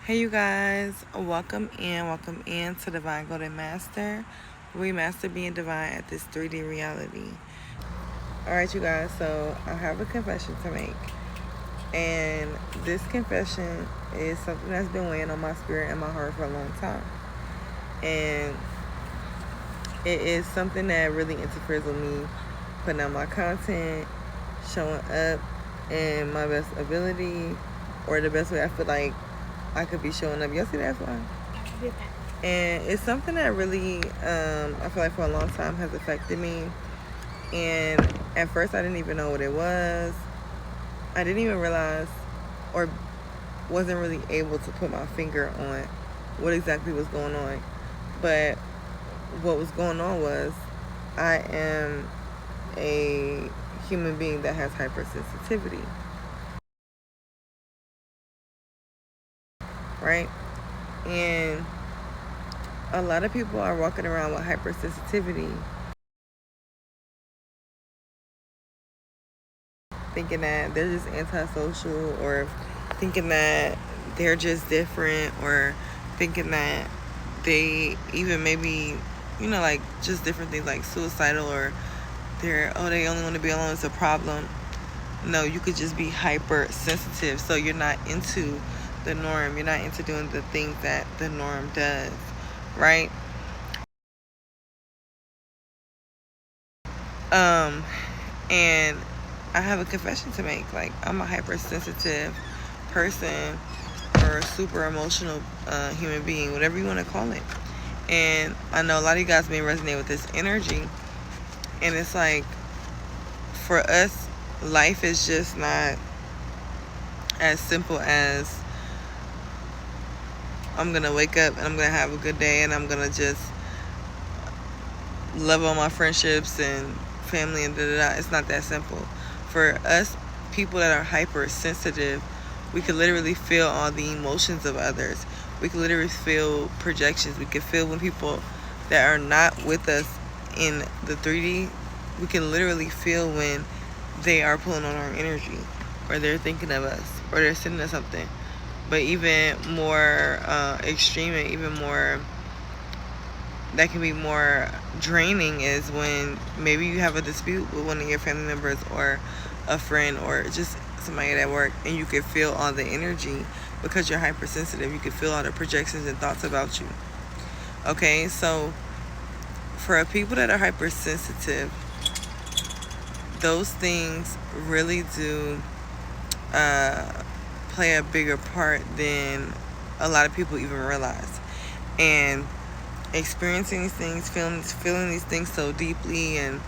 Hey you guys, welcome in to Divine Golden Master. We master being divine at this 3D reality. Alright you guys, so I have a confession to make. And this confession is something that's been weighing on my spirit and my heart for a long time. And it is something that really interferes with me putting out my content, showing up in my best ability, or the best way I feel like I could be showing up. Y'all see that fly? And it's something that really, I feel like for a long time has affected me. And at first I didn't even know what it was. I didn't even realize or wasn't really able to put my finger on what exactly was going on. But what was going on was I am a human being that has hypersensitivity, right? And a lot of people are walking around with hypersensitivity thinking that they're just antisocial, or thinking that they're just different, or thinking that they even maybe, like just different things like suicidal, or they only want to be alone is a problem. No, you could just be hypersensitive, so you're not into the norm. You're not into doing the things that the norm does, right? Um, and I have a confession to make. Like, I'm a hypersensitive person, or a super emotional human being, whatever you want to call it. And I know a lot of you guys may resonate with this energy. And it's like, for us, life is just not as simple as I'm going to wake up and I'm going to have a good day and I'm going to just love all my friendships and family and da-da-da. It's not that simple. For us, people that are hypersensitive, we can literally feel all the emotions of others. We can literally feel projections. We can feel when people that are not with us in the 3D, we can literally feel when they are pulling on our energy, or they're thinking of us, or they're sending us something. But even more extreme, and even more that can be more draining, is when maybe you have a dispute with one of your family members, or a friend, or just somebody at work, and you can feel all the energy because you're hypersensitive. You can feel all the projections and thoughts about you. Okay, so for people that are hypersensitive, those things really do play a bigger part than a lot of people even realize. And experiencing these things, feeling these things so deeply, and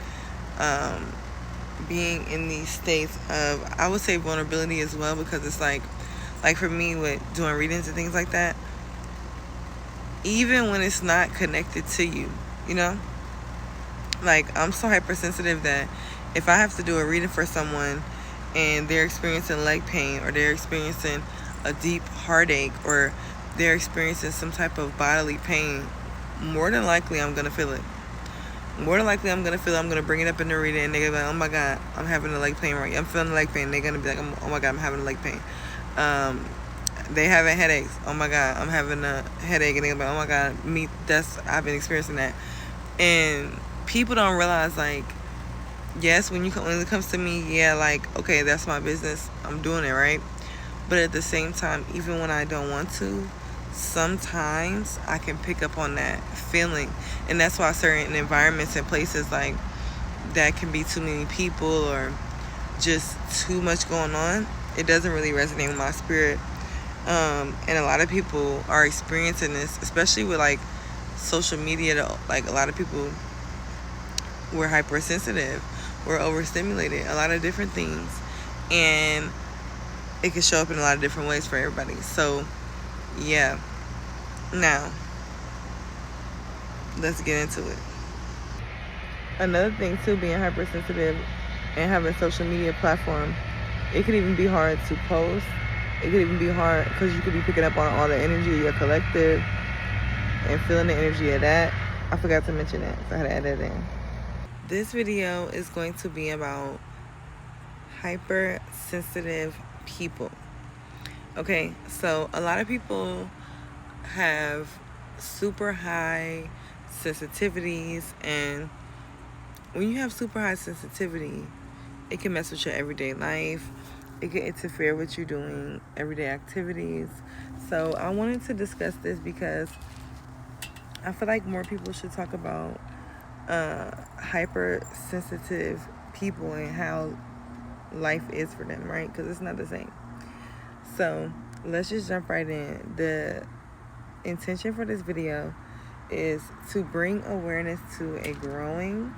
being in these states of, I would say, vulnerability as well, because it's like for me with doing readings and things like that, even when it's not connected to you, like, I'm so hypersensitive that if I have to do a reading for someone and they're experiencing leg pain, or they're experiencing a deep heartache, or they're experiencing some type of bodily pain, more than likely I'm going to feel it. I'm going to bring it up in the reading, and they're going to be like, oh my God, I'm having a leg pain right now. I'm feeling a leg pain. They're going to be like, oh my God, I'm having a leg pain. They having headaches. Oh my God, I'm having a headache. And they're going to be like, oh my God, I've been experiencing that. And people don't realize, like, yes, when it comes to me, yeah, like, okay, that's my business. I'm doing it, right? But at the same time, even when I don't want to, sometimes I can pick up on that feeling. And that's why certain environments and places, like, that can be too many people, or just too much going on, it doesn't really resonate with my spirit. And a lot of people are experiencing this, especially with, like, social media. Like, a lot of people were hypersensitive, were overstimulated, a lot of different things. And it can show up in a lot of different ways for everybody. So, yeah. Now, let's get into it. Another thing, too, being hypersensitive and having social media platform, it could even be hard to post. It could even be hard because you could be picking up on all the energy of your collective and feeling the energy of that. I forgot to mention that, so I had to add that in. This video is going to be about hypersensitive people. Okay, so a lot of people have super high sensitivities, and when you have super high sensitivity, it can mess with your everyday life. It can interfere with you doing everyday activities. So I wanted to discuss this because I feel like more people should talk about hypersensitive people and how life is for them, right? Because it's not the same. So let's just jump right in. The intention for this video is to bring awareness to a growing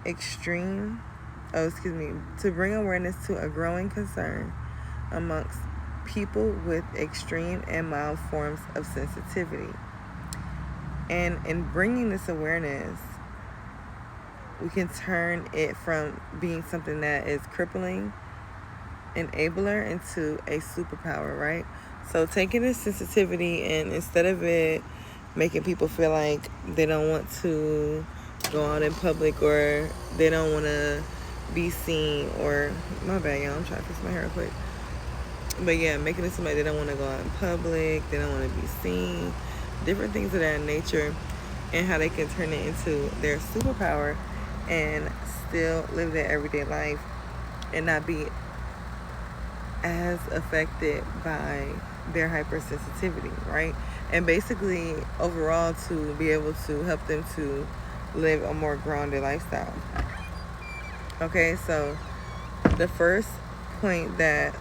to bring awareness to a growing concern amongst people with extreme and mild forms of sensitivity. And in bringing this awareness, we can turn it from being something that is crippling, enabler, into a superpower, right? So taking this sensitivity, and instead of it making people feel like they don't want to go out in public, or they don't want to be seen, or my bad, y'all, I'm trying to fix my hair real quick. But yeah, making it somebody they don't want to go out in public, they don't want to be seen, different things of that nature, and how they can turn it into their superpower and still live their everyday life and not be as affected by their hypersensitivity, right? And basically, overall, to be able to help them to live a more grounded lifestyle. Okay, so the first point that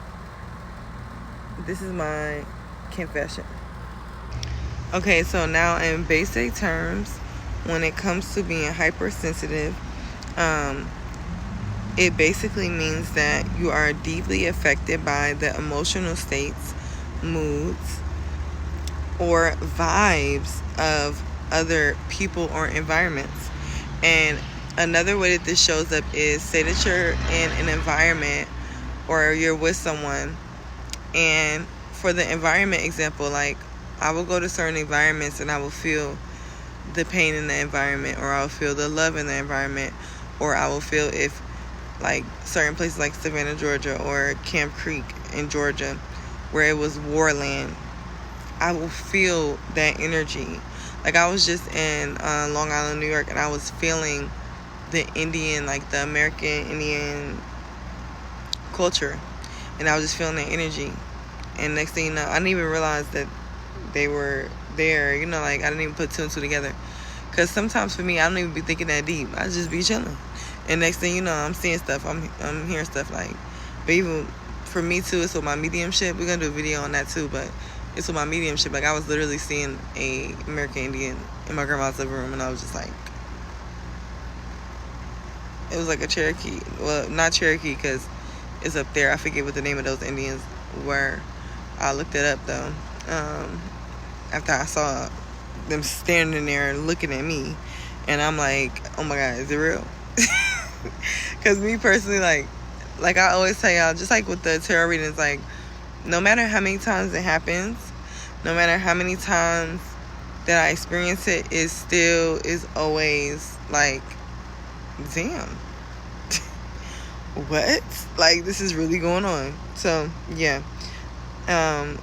this is my confession. Okay, so now in basic terms, when it comes to being hypersensitive, it basically means that you are deeply affected by the emotional states, moods, or vibes of other people or environments. And another way that this shows up is, say that you're in an environment or you're with someone, and for the environment example, like, I will go to certain environments and I will feel the pain in the environment, or I will feel the love in the environment, or I will feel if, like, certain places like Savannah, Georgia, or Camp Creek in Georgia, where it was war land, I will feel that energy. Like, I was just in Long Island, New York, and I was feeling the Indian, like the American Indian culture, and I was just feeling that energy. And next thing you know, I didn't even realize that they were there, you know, like, I didn't even put two and two together. Because sometimes for me, I don't even be thinking that deep. I just be chilling. And next thing you know, I'm seeing stuff, I'm hearing stuff, like, but even for me too, it's with my mediumship. We're going to do a video on that too, but it's with my mediumship. Like, I was literally seeing a American Indian in my grandma's living room, and I was just like, it was like a Cherokee. Well, not Cherokee, because it's up there. I forget what the name of those Indians were. I looked it up though. After I saw them standing there and looking at me, and I'm like, oh my God, is it real? Because me personally, like I always tell y'all, just like with the tarot readings, like, no matter how many times it happens, no matter how many times that I experience it, it still is always like, damn, what? Like, this is really going on. So yeah.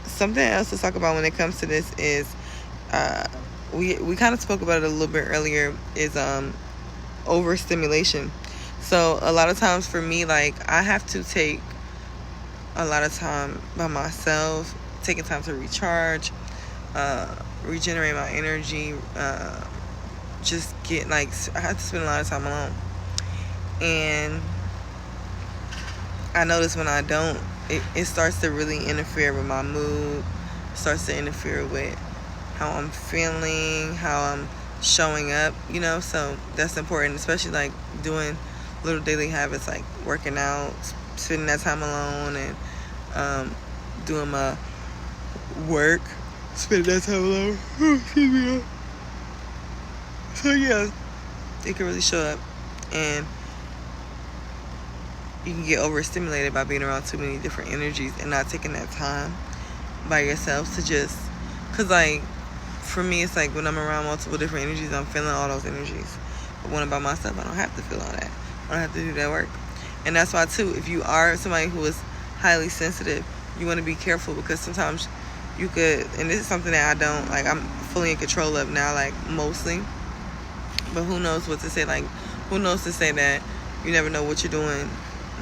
Something else to talk about when it comes to this is, we kind of spoke about it a little bit earlier, is overstimulation. So a lot of times for me, like, I have to take a lot of time by myself, taking time to recharge, regenerate my energy, just get, like, I have to spend a lot of time alone. And I notice when I don't, it starts to really interfere with my mood, starts to interfere with how I'm feeling, how I'm showing up, you know. So that's important, especially like doing little daily habits like working out, spending that time alone, and doing my work, spending that time alone. Excuse me. So yeah, it can really show up, and you can get overstimulated by being around too many different energies and not taking that time by yourself to just, because, like, for me, it's like when I'm around multiple different energies, I'm feeling all those energies. But when I'm by myself, I don't have to feel all that. I don't have to do that work. And that's why too, if you are somebody who is highly sensitive, you want to be careful, because sometimes you could, and this is something that I don't, like, I'm fully in control of now, like, mostly. But who knows what to say, like, who knows to say that you never know what you're doing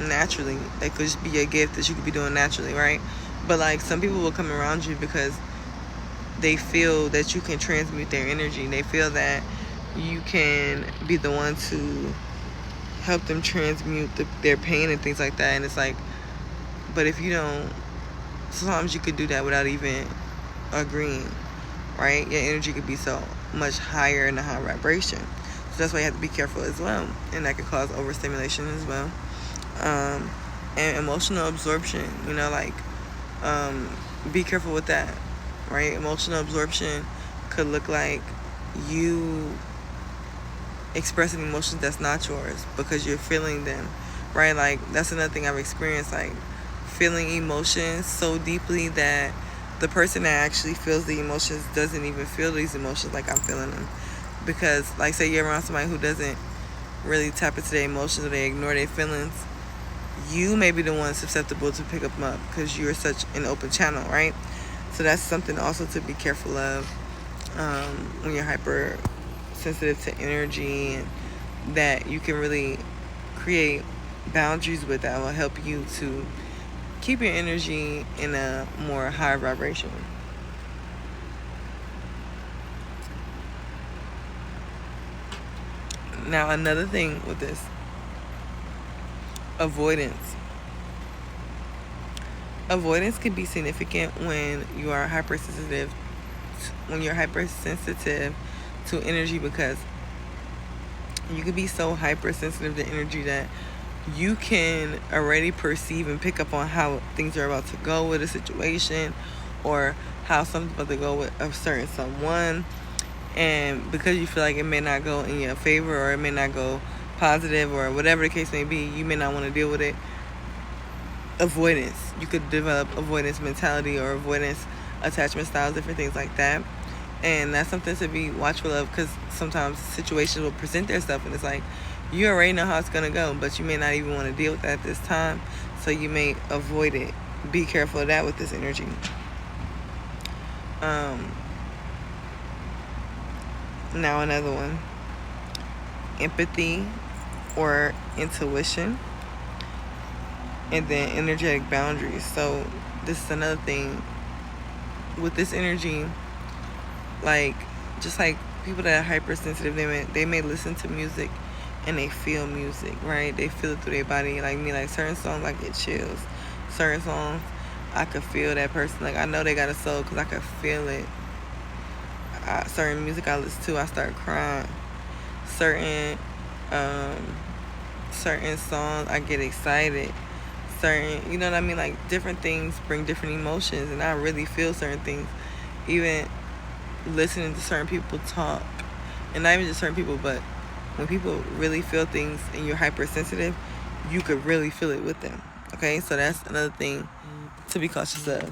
naturally. It could just be a gift that you could be doing naturally, right? But, like, some people will come around you because they feel that you can transmute their energy. They feel that you can be the one to help them transmute their pain and things like that. And it's like, but if you don't, sometimes you could do that without even agreeing, right? Your energy could be so much higher in a high vibration. So that's why you have to be careful as well. And that could cause overstimulation as well. And emotional absorption, you know, like, be careful with that, right? Emotional absorption could look like you expressing emotions that's not yours because you're feeling them, right? Like, that's another thing I've experienced, like, feeling emotions so deeply that the person that actually feels the emotions doesn't even feel these emotions like I'm feeling them. Because, like, say you're around somebody who doesn't really tap into their emotions, or they ignore their feelings, you may be the one susceptible to pick them up because you're such an open channel, right? So that's something also to be careful of when you're hypersensitive to energy, and that you can really create boundaries with that will help you to keep your energy in a more higher vibration. Now, another thing with this, avoidance. Avoidance can be significant when you are hypersensitive to energy, because you can be so hypersensitive to energy that you can already perceive and pick up on how things are about to go with a situation, or how something's about to go with a certain someone. And because you feel like it may not go in your favor, or it may not go positive, or whatever the case may be, you may not want to deal with it. Avoidance. You could develop avoidance mentality or avoidance attachment styles, different things like that. And that's something to be watchful of, because sometimes situations will present their stuff and it's like, you already know how it's going to go, but you may not even want to deal with that at this time. So you may avoid it. Be careful of that with this energy. Now another one. Empathy or intuition. And then energetic boundaries. So this is another thing with this energy. Like, just like people that are hypersensitive, they may listen to music and they feel music, right? They feel it through their body. Like me, like certain songs, I get chills. Certain songs, I could feel that person. Like, I know they got a soul because I could feel it. Certain music I listen to, I start crying. Certain songs, I get excited. Certain, you know what I mean? Like, different things bring different emotions, and I really feel certain things. Even listening to certain people talk, and not even just certain people, but when people really feel things and you're hypersensitive, you could really feel it with them. Okay, so that's another thing to be cautious of.